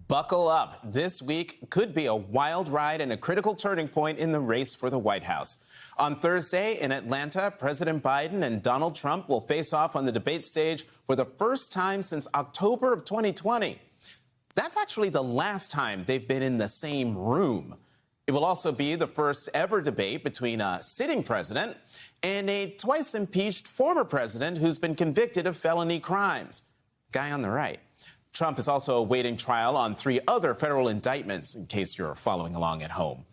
Buckle up. This week could be a wild ride and a critical turning point in the race for the White House. On Thursday in Atlanta, President Biden and Donald Trump will face off on the debate stage for the first time since October of 2020. That's actually the last time they've been in the same room. It will also be the first ever debate between a sitting president and a twice impeached former president who's been convicted of felony crimes. Guy on the right. Trump is also awaiting trial on 3 other federal indictments, in case you're following along at home.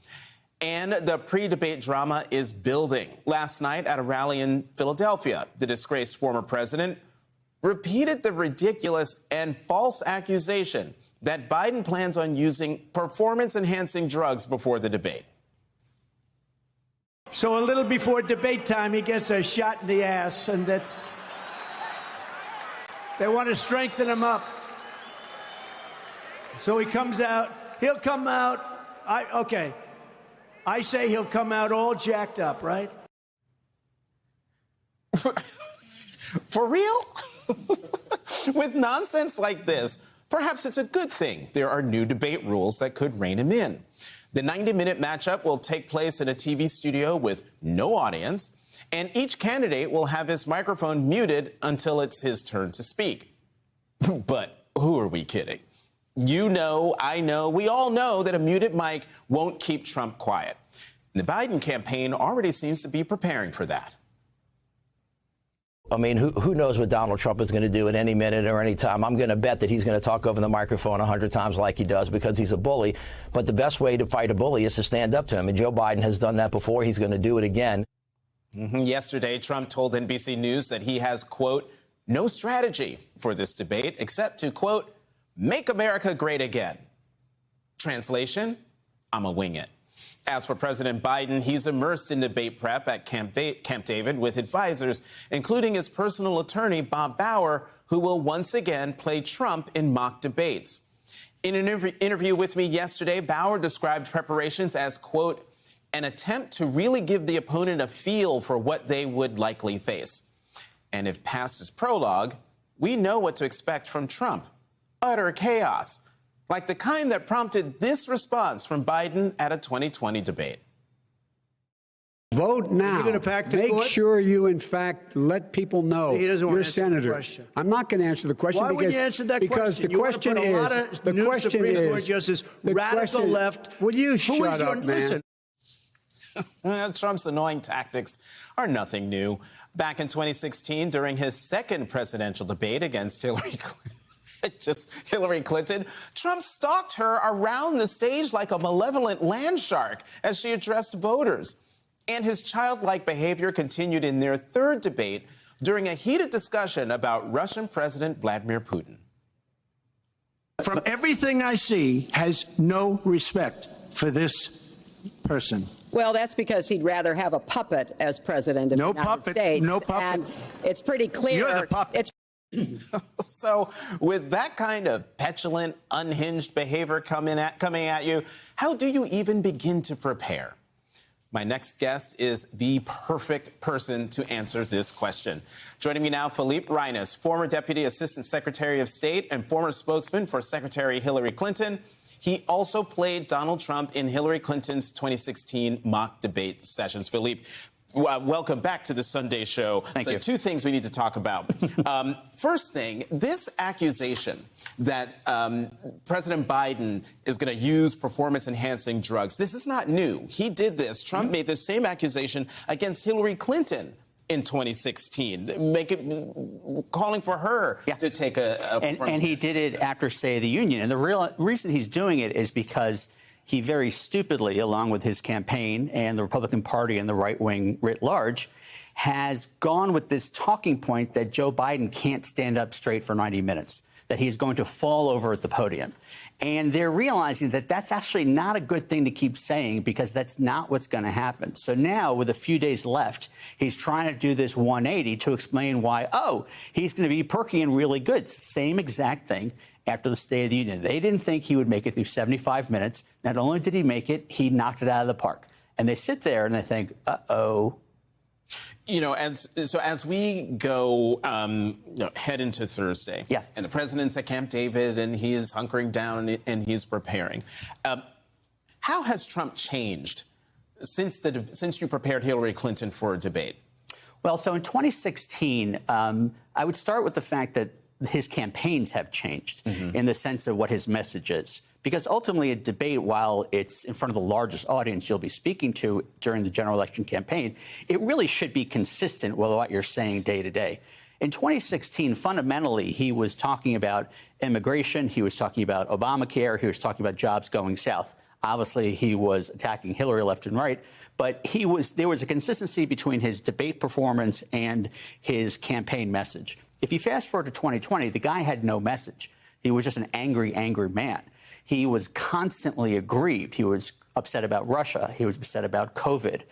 And the pre-debate drama is building. Last night at a rally in Philadelphia, the disgraced former president repeated the ridiculous and false accusation that Biden plans on using performance-enhancing drugs before the debate. So a little before debate time, he gets a shot in the ass, and they want to strengthen him up. So he comes out, he'll come out, I say he'll come out all jacked up, right? For real? With nonsense like this, perhaps it's a good thing there are new debate rules that could rein him in. The 90-minute matchup will take place in a TV studio with no audience, and each candidate will have his microphone muted until it's his turn to speak. But who are we kidding? You know, I know, we all know that a muted mic won't keep Trump quiet. The Biden campaign already seems to be preparing for that. I mean, who knows what Donald Trump is going to do at any minute or any time. I'm going to bet that he's going to talk over the microphone 100 times like he does because he's a bully. But the best way to fight a bully is to stand up to him. And Joe Biden has done that before. He's going to do it again. Yesterday, Trump told NBC News that he has, quote, no strategy for this debate except to, quote, make America great again. Translation, I'ma wing it. As for President Biden, he's immersed in debate prep at Camp David with advisors, including his personal attorney, Bob Bauer, who will once again play Trump in mock debates. In an interview with me yesterday, Bauer described preparations as, quote, an attempt to really give the opponent a feel for what they would likely face. And if past is prologue, we know what to expect from Trump. Utter chaos, like the kind that prompted this response from Biden at a 2020 debate. Vote now. You're going to pack the Make court? sure you, in fact, let people know He doesn't want you're to answer senator. the question. I'm not going to answer the question Why because wouldn't you answer that because question? the question you want to put is a lot of the new question Supreme Court is justice, the radical question, left. Will you Who shut is your, up, man? listen. Trump's annoying tactics are nothing new. Back in 2016, during his second presidential debate against Hillary Clinton, Trump stalked her around the stage like a malevolent land shark as she addressed voters. And his childlike behavior continued in their third debate during a heated discussion about Russian President Vladimir Putin. From everything I see, has no respect for this person. Well, that's because he'd rather have a puppet as president of the United States. No puppet. And it's pretty clear. You're the puppet. So with that kind of petulant, unhinged behavior coming at you, how do you even begin to prepare? My next guest is the perfect person to answer this question. Joining me now, Philippe Reines, former Deputy Assistant Secretary of State and former spokesman for Secretary Hillary Clinton. He also played Donald Trump in Hillary Clinton's 2016 mock debate sessions. Philippe, welcome back to the Sunday Show. Thank you. 2 things we need to talk about. First thing, this accusation that President Biden is going to use performance-enhancing drugs, this is not new. He did this. Trump made the same accusation against Hillary Clinton in 2016, calling for her to take and he did it after State of the Union. And the real reason he's doing it is because he very stupidly, along with his campaign and the Republican Party and the right wing writ large, has gone with this talking point that Joe Biden can't stand up straight for 90 minutes, that he's going to fall over at the podium. And they're realizing that that's actually not a good thing to keep saying because that's not what's going to happen. So now, with a few days left, he's trying to do this 180 to explain why, he's going to be perky and really good. It's the same exact thing after the State of the Union. They didn't think he would make it through 75 minutes. Not only did he make it, he knocked it out of the park. And they sit there and they think, As we go head into Thursday, yeah, and the president's at Camp David, and he's hunkering down and he's preparing. How has Trump changed since you prepared Hillary Clinton for a debate? Well, so in 2016, I would start with the fact that his campaigns have changed in the sense of what his message is. Because ultimately, a debate, while it's in front of the largest audience you'll be speaking to during the general election campaign, it really should be consistent with what you're saying day to day. In 2016, fundamentally, he was talking about immigration. He was talking about Obamacare. He was talking about jobs going south. Obviously, he was attacking Hillary left and right. But there was a consistency between his debate performance and his campaign message. If you fast forward to 2020, the guy had no message. He was just an angry, angry man. He was constantly aggrieved. He was upset about Russia. He was upset about COVID.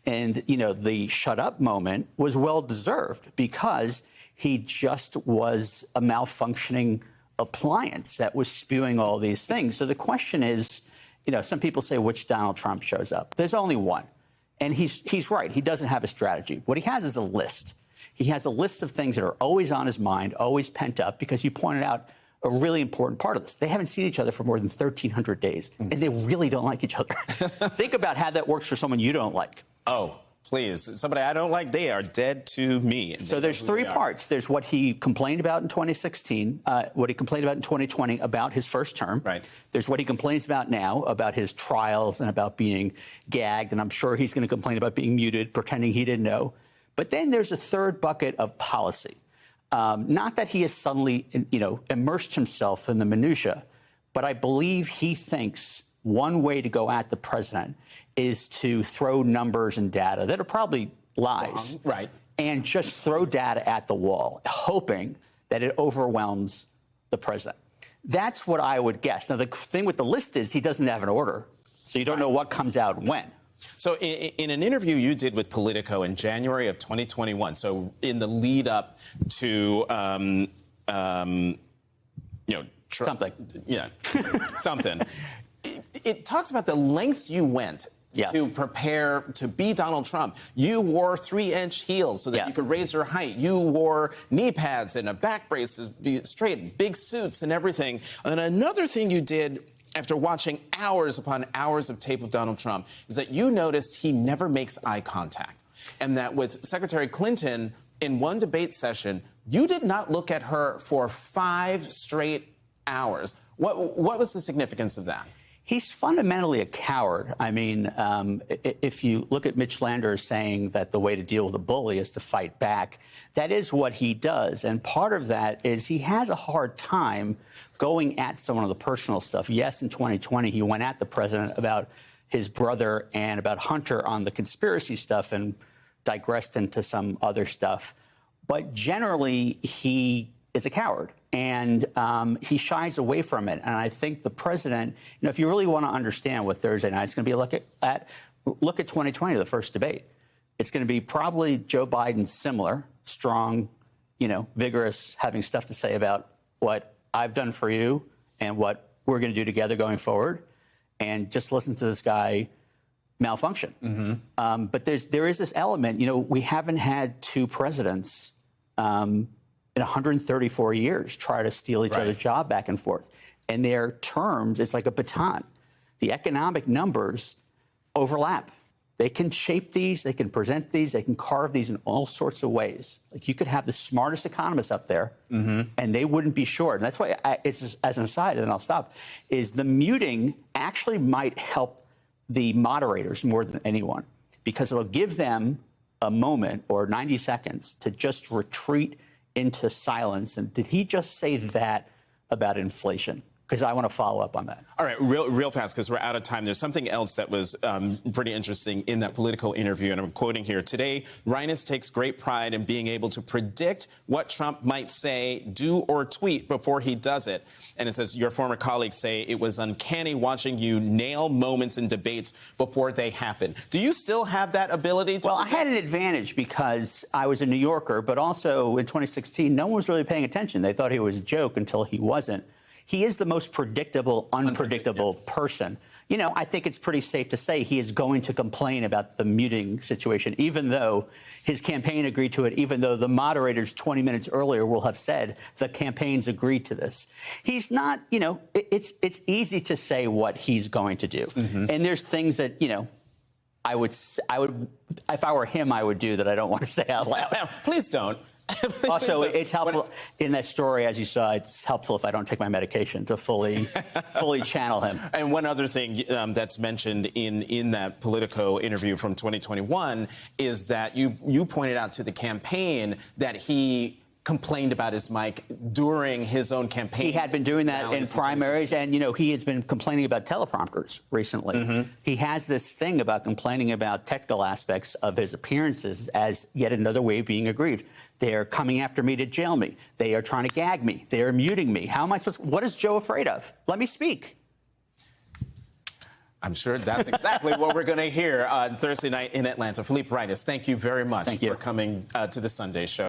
And, the shut up moment was well-deserved because he just was a malfunctioning appliance that was spewing all these things. So the question is, some people say which Donald Trump shows up. There's only one. And he's right. He doesn't have a strategy. What he has is a list. He has a list of things that are always on his mind, always pent up, because you pointed out a really important part of this. They haven't seen each other for more than 1,300 days, and they really don't like each other. Think about how that works for someone you don't like. Oh, please. Somebody I don't like, they are dead to me. So there's three parts. There's what he complained about in 2016, what he complained about in 2020 about his first term. Right. There's what he complains about now about his trials and about being gagged, and I'm sure he's going to complain about being muted, pretending he didn't know. But then there's a third bucket of policy. Not that he has suddenly, immersed himself in the minutia, but I believe he thinks one way to go at the president is to throw numbers and data that are probably lies. Right. And just throw data at the wall, hoping that it overwhelms the president. That's what I would guess. Now, the thing with the list is he doesn't have an order, so you don't know what comes out when. So in an interview you did with Politico in January of 2021, so in the lead up to, something. Yeah, something. It talks about the lengths you went to prepare to be Donald Trump. You wore 3-inch heels so that you could raise your height. You wore knee pads and a back brace to be straight, big suits and everything. And another thing you did after watching hours upon hours of tape of Donald Trump is that you noticed he never makes eye contact. And that with Secretary Clinton, in one debate session, you did not look at her for 5 straight hours. What was the significance of that? He's fundamentally a coward. I mean, if you look at Mitch Landers saying that the way to deal with a bully is to fight back, that is what he does. And part of that is he has a hard time going at some of the personal stuff. Yes, in 2020, he went at the president about his brother and about Hunter on the conspiracy stuff and digressed into some other stuff. But generally, he is a coward, and he shies away from it. And I think the president, if you really want to understand what Thursday night's going to be look at 2020, the first debate. It's going to be probably Joe Biden similar, strong, vigorous, having stuff to say about what I've done for you and what we're going to do together going forward. And just listen to this guy malfunction. Mm-hmm. But there is this element, we haven't had two presidents in 134 years try to steal each other's job back and forth. And their terms, it's like a baton. The economic numbers overlap. They can shape these, they can present these, they can carve these in all sorts of ways. Like you could have the smartest economists up there, and they wouldn't be short. And that's why, it's as an aside, and then I'll stop, is the muting actually might help the moderators more than anyone, because it'll give them a moment or 90 seconds to just retreat into silence. And did he just say that about inflation? Because I want to follow up on that. All right, real fast, because we're out of time. There's something else that was pretty interesting in that Politico interview, and I'm quoting here. Today, Reines takes great pride in being able to predict what Trump might say, do, or tweet before he does it. And it says, your former colleagues say it was uncanny watching you nail moments in debates before they happen. Do you still have that ability to predict? I had an advantage because I was a New Yorker, but also in 2016, no one was really paying attention. They thought he was a joke until he wasn't. he is the most predictable, unpredictable person. You know, I think it's pretty safe to say he is going to complain about the muting situation, even though his campaign agreed to it, even though the moderators 20 minutes earlier will have said the campaign's agreed to this. He's not, you know, it's easy to say what he's going to do. And there's things that, you know, I would, if I were him, I would do that I don't want to say out loud. Please don't. Also, it's helpful in that story, as you saw, it's helpful if I don't take my medication to fully channel him. And one other thing that's mentioned in that Politico interview from 2021 is that you pointed out to the campaign that he complained about his mic during his own campaign. He had been doing that in primaries, and, you know, he has been complaining about teleprompters recently. He has this thing about complaining about technical aspects of his appearances as yet another way of being aggrieved. They're coming after me to jail me. They are trying to gag me. They are muting me. How am I supposed to, what is Joe afraid of? Let me speak. I'm sure that's exactly what we're going to hear on Thursday night in Atlanta. Philippe Reines, thank you very much for coming to the Sunday show.